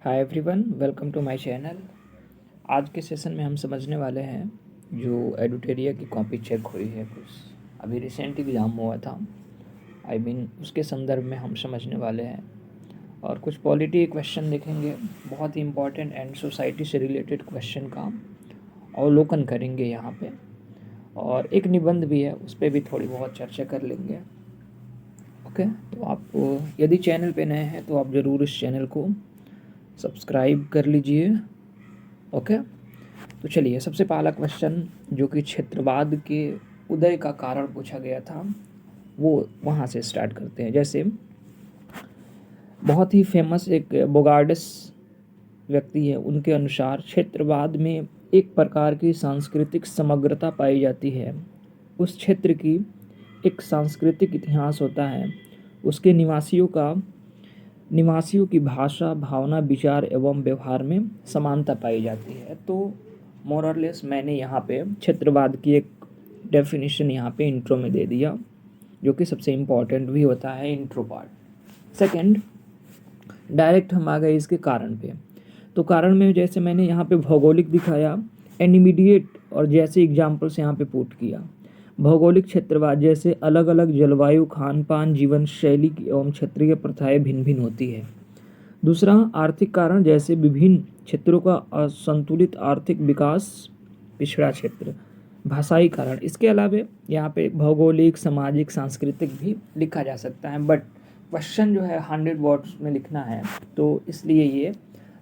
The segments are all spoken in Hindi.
Hi everyone, welcome to my channel. आज के सेशन में हम समझने वाले हैं जो एडुटेरिया की कॉपी चेक हुई है कुछ अभी रिसेंट एग्ज़ाम हुआ था। उसके संदर्भ में हम समझने वाले हैं और कुछ पॉलिटी क्वेश्चन देखेंगे, बहुत ही इम्पोर्टेंट एंड सोसाइटी से रिलेटेड क्वेश्चन का अवलोकन करेंगे यहाँ पे। और एक निबंध भी है, उस पर भी थोड़ी बहुत चर्चा कर लेंगे। ओके, तो आप यदि चैनल पे नए हैं तो आप ज़रूर इस चैनल को सब्सक्राइब कर लीजिए। ओके, तो चलिए सबसे पहला क्वेश्चन जो कि क्षेत्रवाद के उदय का कारण पूछा गया था वो वहाँ से स्टार्ट करते हैं। जैसे बहुत ही फेमस एक बोगार्डस व्यक्ति है, उनके अनुसार क्षेत्रवाद में एक प्रकार की सांस्कृतिक समग्रता पाई जाती है। उस क्षेत्र की एक सांस्कृतिक इतिहास होता है, उसके निवासियों की भाषा, भावना, विचार एवं व्यवहार में समानता पाई जाती है। तो मोरलेस मैंने यहाँ पे क्षेत्रवाद की एक डेफिनेशन यहाँ पे इंट्रो में दे दिया, जो कि सबसे इम्पॉर्टेंट भी होता है इंट्रो पार्ट। सेकंड, डायरेक्ट हम आ गए इसके कारण पे। तो कारण में जैसे मैंने यहाँ पे भौगोलिक दिखाया एंड इमीडिएट, और जैसे एग्जाम्पल्स यहाँ पे पुट किया। भौगोलिक क्षेत्रवाद जैसे अलग अलग जलवायु, खान पान, जीवन शैली एवं क्षेत्रीय प्रथाएं भिन्न भिन्न होती है। दूसरा, आर्थिक कारण जैसे विभिन्न क्षेत्रों का असंतुलित आर्थिक विकास, पिछड़ा क्षेत्र। भाषाई कारण, इसके अलावा यहाँ पे भौगोलिक, सामाजिक, सांस्कृतिक भी लिखा जा सकता है, बट क्वेश्चन जो है 100 वर्ड्स में लिखना है, तो इसलिए ये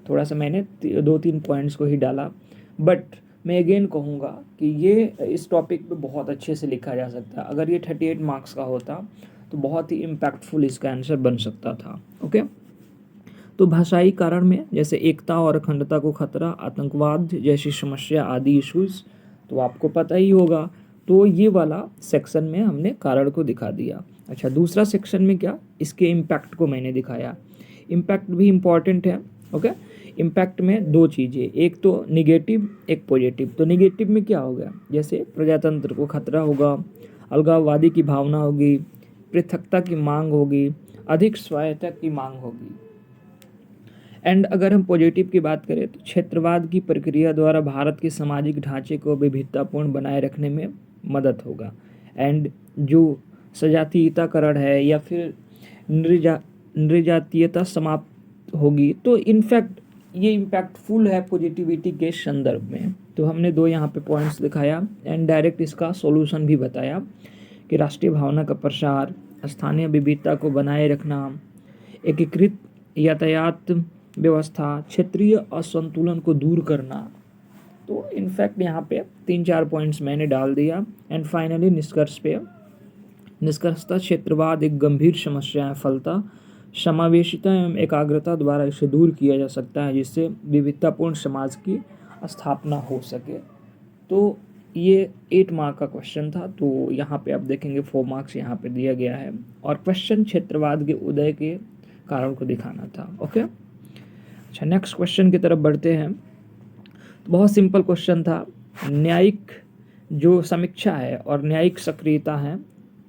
थोड़ा सा मैंने 2-3 पॉइंट्स को ही डाला। बट मैं अगेन कहूँगा कि ये इस टॉपिक पे बहुत अच्छे से लिखा जा सकता है। अगर ये 38 मार्क्स का होता तो बहुत ही इम्पैक्टफुल इसका आंसर बन सकता था। ओके, तो भाषाई कारण में जैसे एकता और अखंडता को खतरा, आतंकवाद जैसी समस्या आदि इशूज़, तो आपको पता ही होगा। तो ये वाला सेक्शन में हमने कारण को दिखा दिया। अच्छा, दूसरा सेक्शन में क्या, इसके इम्पैक्ट को मैंने दिखाया। इम्पैक्ट भी इम्पॉर्टेंट है। ओके, इम्पैक्ट में दो चीज़ें, एक तो निगेटिव, एक पॉजिटिव। तो निगेटिव में क्या होगा, जैसे प्रजातंत्र को खतरा होगा, अलगाववादी की भावना होगी, पृथकता की मांग होगी, अधिक स्वायत्ता की मांग होगी। एंड अगर हम पॉजिटिव की बात करें तो क्षेत्रवाद की प्रक्रिया द्वारा भारत के सामाजिक ढांचे को विविधतापूर्ण बनाए रखने में मदद होगा। एंड जो सजातीयताकरण है या फिर नृजातीयता समाप्त होगी। तो इनफैक्ट ये इम्पैक्टफुल है पॉजिटिविटी के संदर्भ में। तो हमने दो यहाँ पे पॉइंट्स दिखाया एंड डायरेक्ट इसका सॉल्यूशन भी बताया कि राष्ट्रीय भावना का प्रसार, स्थानीय विविधता को बनाए रखना, एकीकृत यातायात व्यवस्था, क्षेत्रीय असंतुलन को दूर करना। तो इनफैक्ट यहाँ पे 3-4 पॉइंट्स मैंने डाल दिया। एंड फाइनली निष्कर्षतः क्षेत्रवाद एक गंभीर समस्या है। फलतः समावेशिता एवं एकाग्रता द्वारा इसे दूर किया जा सकता है, जिससे विविधतापूर्ण समाज की स्थापना हो सके। तो ये 8 मार्क का क्वेश्चन था। तो यहाँ पे आप देखेंगे 4 मार्क्स यहाँ पे दिया गया है और क्वेश्चन क्षेत्रवाद के उदय के कारण को दिखाना था। ओके, अच्छा, नेक्स्ट क्वेश्चन की तरफ बढ़ते हैं। तो बहुत सिंपल क्वेश्चन था। न्यायिक जो समीक्षा है और न्यायिक सक्रियता है,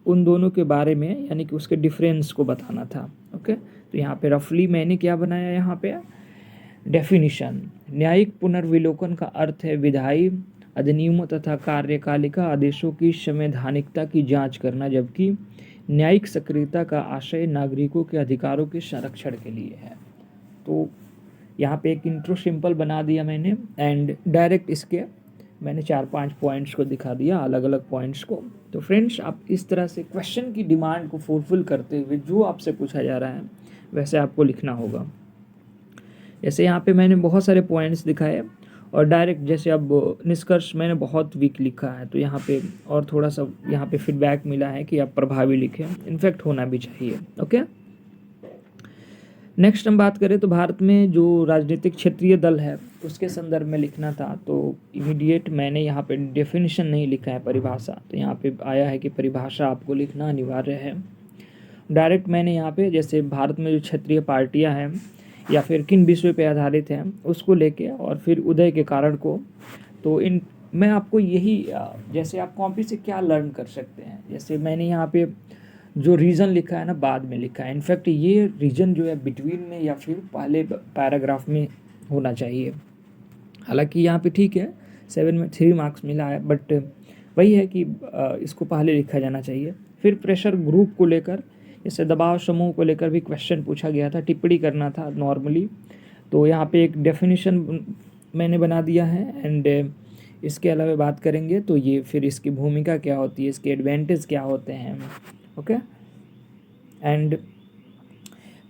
उन दोनों के बारे में यानी कि उसके डिफरेंस को बताना था। ओके, तो यहाँ पे रफली मैंने क्या बनाया, यहाँ पे डेफिनिशन। न्यायिक पुनर्विलोकन का अर्थ है विधायी अधिनियमों तथा कार्यपालिका आदेशों की संवैधानिकता की जांच करना, जबकि न्यायिक सक्रियता का आशय नागरिकों के अधिकारों के संरक्षण के लिए है। तो यहाँ पे एक इंट्रो सिंपल बना दिया मैंने एंड डायरेक्ट इसके मैंने 4-5 पॉइंट्स को दिखा दिया, अलग अलग पॉइंट्स को। तो फ्रेंड्स, आप इस तरह से क्वेश्चन की डिमांड को फुलफिल करते हुए जो आपसे पूछा जा रहा है वैसे आपको लिखना होगा। जैसे यहाँ पे मैंने बहुत सारे पॉइंट्स दिखाए और डायरेक्ट जैसे अब निष्कर्ष मैंने बहुत वीक लिखा है, तो यहाँ पे और थोड़ा सा यहाँ पे फीडबैक मिला है कि आप प्रभावी लिखें, इनफैक्ट होना भी चाहिए। ओके, नेक्स्ट हम बात करें तो भारत में जो राजनीतिक क्षेत्रीय दल है उसके संदर्भ में लिखना था। तो इमीडिएट मैंने यहाँ पे डेफिनेशन नहीं लिखा है, परिभाषा। तो यहाँ पे आया है कि परिभाषा आपको लिखना अनिवार्य है। डायरेक्ट मैंने यहाँ पे जैसे भारत में जो क्षेत्रीय पार्टियाँ हैं या फिर किन विषय पे आधारित हैं उसको लेके और फिर उदय के कारण को। तो इन मैं आपको यही जैसे आप कॉपी से क्या लर्न कर सकते हैं, जैसे मैंने यहाँ पे जो रीज़न लिखा है ना बाद में लिखा है। इनफैक्ट ये रीज़न जो है बिटवीन में या फिर पहले पैराग्राफ में होना चाहिए। हालांकि यहाँ पे ठीक है 7 में 3 मार्क्स मिला है, बट वही है कि इसको पहले लिखा जाना चाहिए। फिर प्रेशर ग्रुप को लेकर, जैसे दबाव समूह को लेकर भी क्वेश्चन पूछा गया था, टिप्पणी करना था नॉर्मली। तो यहाँ पे एक डेफिनेशन मैंने बना दिया है। एंड इसके अलावा बात करेंगे तो ये फिर इसकी भूमिका क्या होती है, इसके एडवांटेज क्या होते हैं, ओके। एंड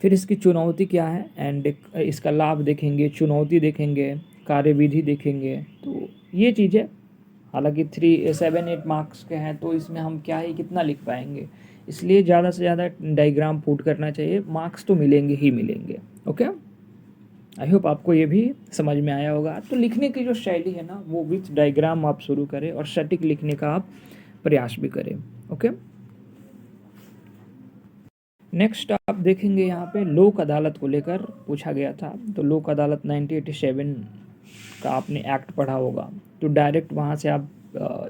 फिर इसकी चुनौती क्या है, एंड इसका लाभ देखेंगे, चुनौती देखेंगे, कार्यविधि देखेंगे। तो ये चीज़ें हालांकि 7-8 मार्क्स के हैं, तो इसमें हम क्या ही कितना लिख पाएंगे, इसलिए ज़्यादा से ज़्यादा डायग्राम पुट करना चाहिए। मार्क्स तो मिलेंगे ही मिलेंगे, ओके। आई होप आपको ये भी समझ में आया होगा। तो लिखने की जो शैली है ना, वो विथ डायग्राम आप शुरू करें और सटीक लिखने का आप प्रयास भी करें, ओके। नेक्स्ट आप देखेंगे यहाँ पे लोक अदालत को लेकर पूछा गया था। तो लोक अदालत 1987 का आपने एक्ट पढ़ा होगा। तो डायरेक्ट वहाँ से आप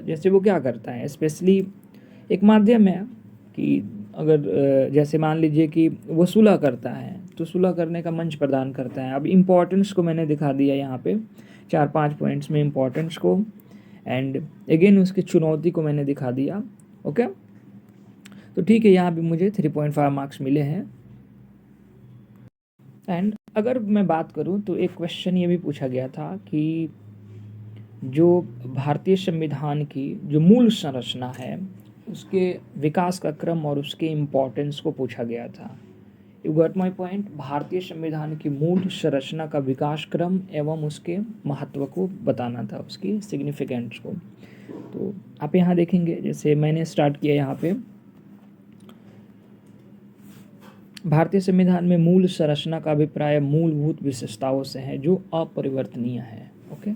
जैसे वो क्या करता है, स्पेशली एक माध्यम है कि अगर जैसे मान लीजिए कि वो सुलह करता है, तो सुलह करने का मंच प्रदान करता है। अब इम्पोर्टेंस को मैंने दिखा दिया यहाँ पे 4-5 पॉइंट्स में इम्पोर्टेंस को, एंड अगेन उसकी चुनौती को मैंने दिखा दिया, ओके। तो ठीक है, यहाँ पे मुझे 3.5 मार्क्स मिले हैं। एंड अगर मैं बात करूँ तो एक क्वेश्चन ये भी पूछा गया था कि जो भारतीय संविधान की जो मूल संरचना है, उसके विकास का क्रम और उसके इम्पोर्टेंस को पूछा गया था। You got my point. भारतीय संविधान की मूल संरचना का विकास क्रम एवं उसके महत्व को बताना था, उसकी सिग्निफिकेंस को। तो आप यहाँ देखेंगे, जैसे मैंने स्टार्ट किया यहाँ पे, भारतीय संविधान में मूल संरचना का अभिप्राय मूलभूत विशेषताओं से है जो अपरिवर्तनीय है, ओके।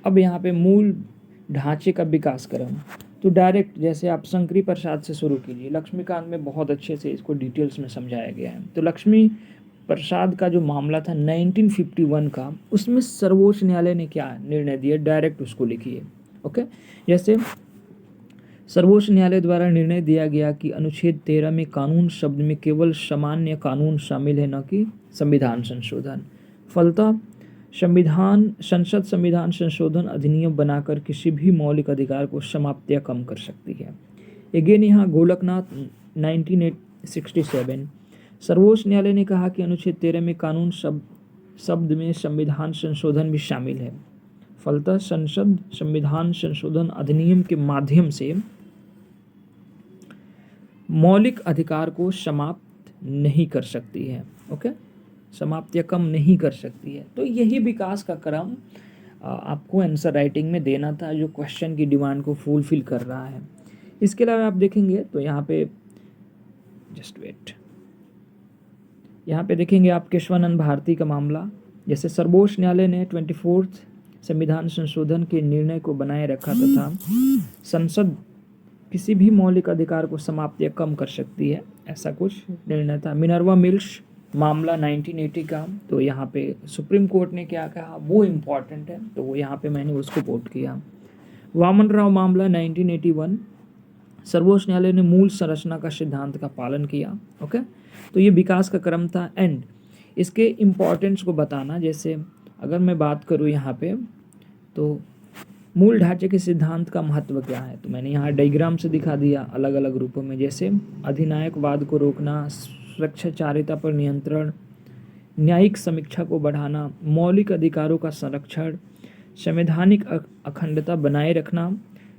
अब यहाँ पे मूल ढांचे का विकास क्रम, तो डायरेक्ट जैसे आप शंकरी प्रसाद से शुरू कीजिए। लक्ष्मीकांत में बहुत अच्छे से इसको डिटेल्स में समझाया गया है। तो लक्ष्मी प्रसाद का जो मामला था 1951 का, उसमें सर्वोच्च न्यायालय ने क्या निर्णय दिया, डायरेक्ट उसको लिखिए, ओके। जैसे सर्वोच्च न्यायालय द्वारा निर्णय दिया गया कि अनुच्छेद 13 में कानून शब्द में केवल सामान्य कानून शामिल है, न कि संविधान संशोधन। फलतः संसद संविधान संशोधन अधिनियम बनाकर किसी भी मौलिक अधिकार को समाप्त या कम कर सकती है। अगेन यहाँ गोलकनाथ 1967, सर्वोच्च न्यायालय ने कहा कि अनुच्छेद 13 में कानून शब्द में संविधान संशोधन भी शामिल है। फलतः संसद संविधान संशोधन अधिनियम के माध्यम से मौलिक अधिकार को समाप्त नहीं कर सकती है, ओके, समाप्त या कम नहीं कर सकती है। तो यही विकास का क्रम आपको आंसर राइटिंग में देना था, जो क्वेश्चन की डिमांड को फुलफिल कर रहा है। इसके अलावा आप देखेंगे तो यहाँ पे जस्ट वेट, यहाँ पे देखेंगे आप केशवानंद भारती का मामला। जैसे सर्वोच्च न्यायालय ने 24th संविधान संशोधन के निर्णय को बनाए रखा तथा संसद किसी भी मौलिक अधिकार को समाप्त या कम कर सकती है, ऐसा कुछ निर्णय था। मिनर्वा मिल्स मामला 1980 का, तो यहाँ पे सुप्रीम कोर्ट ने क्या कहा वो इम्पॉर्टेंट है, तो वो यहाँ पे मैंने उसको कोट किया। वामन राव मामला 1981, सर्वोच्च न्यायालय ने मूल संरचना का सिद्धांत का पालन किया, ओके। तो ये विकास का क्रम था। एंड इसके इम्पोर्टेंस को बताना, जैसे अगर मैं बात करूँ यहाँ पे, तो मूल ढांचे के सिद्धांत का महत्व क्या है, तो मैंने यहाँ डायग्राम से दिखा दिया अलग अलग रूपों में। जैसे अधिनायकवाद को रोकना, स्वेच्छाचारिता पर नियंत्रण, न्यायिक समीक्षा को बढ़ाना, मौलिक अधिकारों का संरक्षण, संवैधानिक अखंडता बनाए रखना,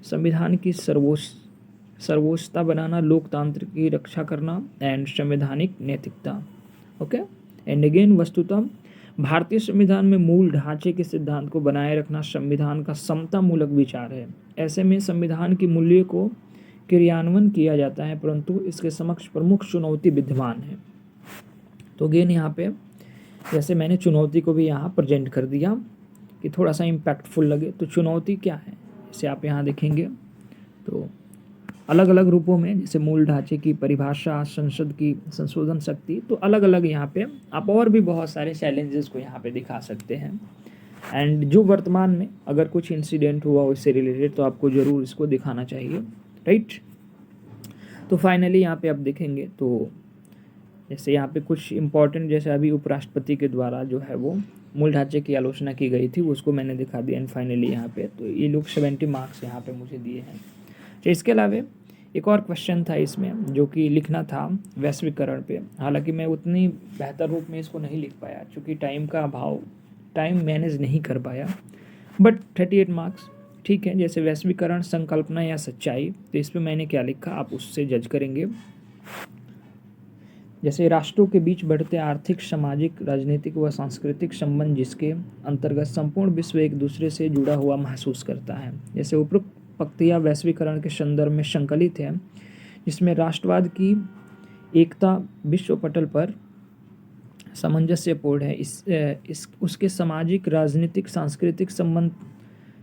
संविधान की सर्वोच्चता बनाना, लोकतंत्र की रक्षा करना, एंड संवैधानिक नैतिकता, ओके। एंड अगेन वस्तुतः भारतीय संविधान में मूल ढांचे के सिद्धांत को बनाए रखना संविधान का समतामूलक विचार है। ऐसे में संविधान की मूल्य को क्रियान्वयन किया जाता है, परंतु इसके समक्ष प्रमुख चुनौती विद्यमान है। तो अगेन यहाँ पे जैसे मैंने चुनौती को भी यहाँ प्रेजेंट कर दिया कि थोड़ा सा इम्पैक्टफुल लगे। तो चुनौती क्या है, जैसे आप यहाँ देखेंगे तो अलग अलग रूपों में, जैसे मूल ढांचे की परिभाषा, संसद की संशोधन शक्ति, तो अलग अलग यहाँ पे आप और भी बहुत सारे चैलेंजेस को यहाँ पे दिखा सकते हैं। एंड जो वर्तमान में अगर कुछ इंसिडेंट हुआ उससे रिलेटेड, तो आपको ज़रूर इसको दिखाना चाहिए, राइट। तो फाइनली यहाँ पे आप देखेंगे तो जैसे यहाँ पे कुछ इम्पोर्टेंट, जैसे अभी उपराष्ट्रपति के द्वारा जो है वो मूल ढांचे की आलोचना की गई थी, उसको मैंने दिखा दिया। एंड फाइनली यहाँ पे तो ये लोग 70 मार्क्स यहाँ पे मुझे दिए हैं। तो इसके अलावा एक और क्वेश्चन था इसमें जो कि लिखना था वैश्वीकरण पे। हालांकि मैं उतनी बेहतर रूप में इसको नहीं लिख पाया क्योंकि टाइम का अभाव, टाइम मैनेज नहीं कर पाया, बट 38 मार्क्स ठीक है। जैसे वैश्वीकरण संकल्पना या सच्चाई, तो इस पर मैंने क्या लिखा आप उससे जज करेंगे। जैसे राष्ट्रों के बीच बढ़ते आर्थिक, सामाजिक, राजनीतिक व सांस्कृतिक संबंध जिसके अंतर्गत संपूर्ण विश्व एक दूसरे से जुड़ा हुआ महसूस करता है। जैसे उपरोक्त पंक्तियाँ वैश्वीकरण के संदर्भ में संकलित है, जिसमें राष्ट्रवाद की एकता विश्व पटल पर सामंजस्यपूर्ण है। उसके सामाजिक, राजनीतिक, सांस्कृतिक संबंध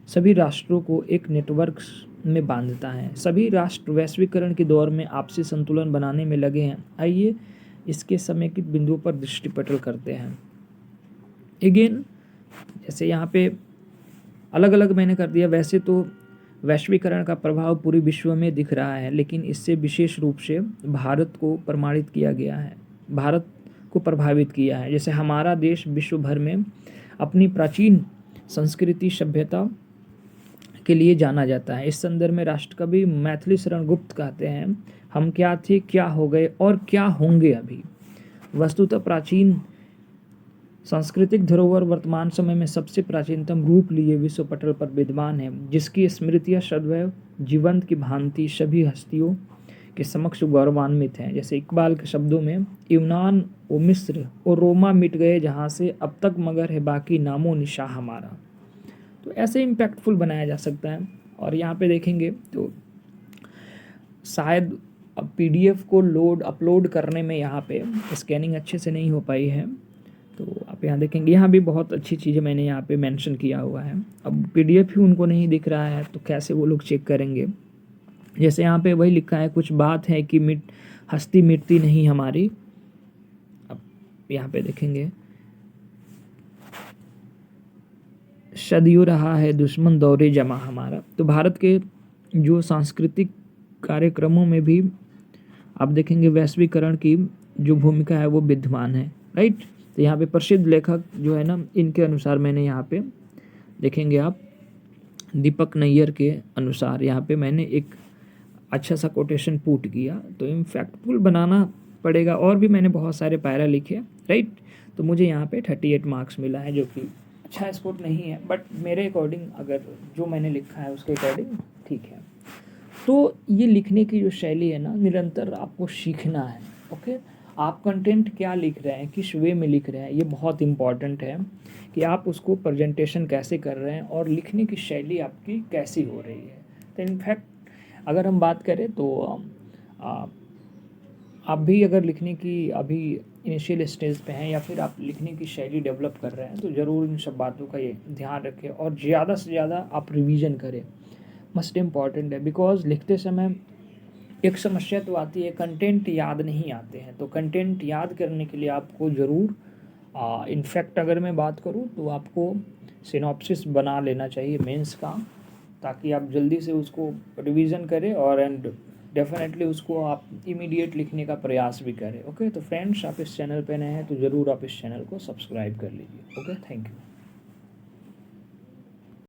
सभी राष्ट्रों को एक नेटवर्क में बांधता है। सभी राष्ट्र वैश्वीकरण के दौर में आपसी संतुलन बनाने में लगे हैं। आइए इसके समेकित बिंदुओं पर दृष्टिपटल करते हैं। अगेन जैसे यहाँ पे अलग अलग मैंने कर दिया। वैसे तो वैश्वीकरण का प्रभाव पूरे विश्व में दिख रहा है, लेकिन इससे विशेष रूप से भारत को प्रमाणित किया गया है, भारत को प्रभावित किया है। जैसे हमारा देश विश्व भर में अपनी प्राचीन संस्कृति, सभ्यता के लिए जाना जाता है। इस संदर्भ में राष्ट्रकवि मैथिली शरण गुप्त कहते हैं, हम क्या थे, क्या हो गए और क्या होंगे अभी। वस्तुतः प्राचीन सांस्कृतिक धरोहर वर्तमान समय में सबसे प्राचीनतम रूप लिए विश्व पटल पर विद्यमान है, जिसकी स्मृतियाँ सदैव जीवंत की भांति सभी हस्तियों के समक्ष गौरवान्वित हैं। जैसे इकबाल के शब्दों में, यूनान और मिस्र और रोमा मिट गए जहाँ से, अब तक मगर है बाकी नामो निशा हमारा। तो ऐसे इम्पैक्टफुल बनाया जा सकता है। और यहाँ पे देखेंगे तो शायद अब PDF को अपलोड करने में यहाँ पे स्कैनिंग अच्छे से नहीं हो पाई है, तो आप यहाँ देखेंगे यहाँ भी बहुत अच्छी चीज़ें मैंने यहाँ पे मेंशन किया हुआ है। अब PDF ही उनको नहीं दिख रहा है तो कैसे वो लोग चेक करेंगे। जैसे यहाँ पे वही लिखा है, कुछ बात है कि हस्ती मिटती नहीं हमारी। अब यहाँ पे देखेंगे, सदियों रहा है दुश्मन दौरे जमा हमारा। तो भारत के जो सांस्कृतिक कार्यक्रमों में भी आप देखेंगे वैश्वीकरण की जो भूमिका है वो विद्यमान है, राइट। तो यहाँ पे प्रसिद्ध लेखक जो है ना, इनके अनुसार मैंने यहाँ पे देखेंगे आप दीपक नैयर के अनुसार यहाँ पे मैंने एक अच्छा सा कोटेशन पुट किया। तो इम्पैक्टफुल बनाना पड़ेगा। और भी मैंने बहुत सारे पैरा लिखे, राइट। तो मुझे यहाँ पे 38 मार्क्स मिला है, जो कि अच्छा स्कोर नहीं है, बट मेरे अकॉर्डिंग अगर जो मैंने लिखा है उसके अकॉर्डिंग ठीक है। तो ये लिखने की जो शैली है ना, निरंतर आपको सीखना है। ओके, आप कंटेंट क्या लिख रहे हैं, किस वे में लिख रहे हैं, ये बहुत इम्पॉर्टेंट है कि आप उसको प्रेजेंटेशन कैसे कर रहे हैं और लिखने की शैली आपकी कैसी हो रही है। तो इनफैक्ट अगर हम बात करें तो आप भी अगर लिखने की अभी इनिशियल स्टेज पे हैं या फिर आप लिखने की शैली डेवलप कर रहे हैं, तो ज़रूर इन सब बातों का ये ध्यान रखें और ज़्यादा से ज़्यादा आप रिवीजन करें। मस्ट इम्पॉर्टेंट है, बिकॉज लिखते समय एक समस्या तो आती है, कंटेंट याद नहीं आते हैं। तो कंटेंट याद करने के लिए आपको ज़रूर इनफैक्ट अगर मैं बात करूँ तो आपको सिनॉप्सिस बना लेना चाहिए मेंस का, ताकि आप जल्दी से उसको रिवीजन करें और एंड डेफिनेटली उसको आप इमीडिएट लिखने का प्रयास भी करें। ओके, तो फ्रेंड्स आप इस चैनल पे नए हैं तो ज़रूर आप इस चैनल को सब्सक्राइब कर लीजिए। Okay, thank you.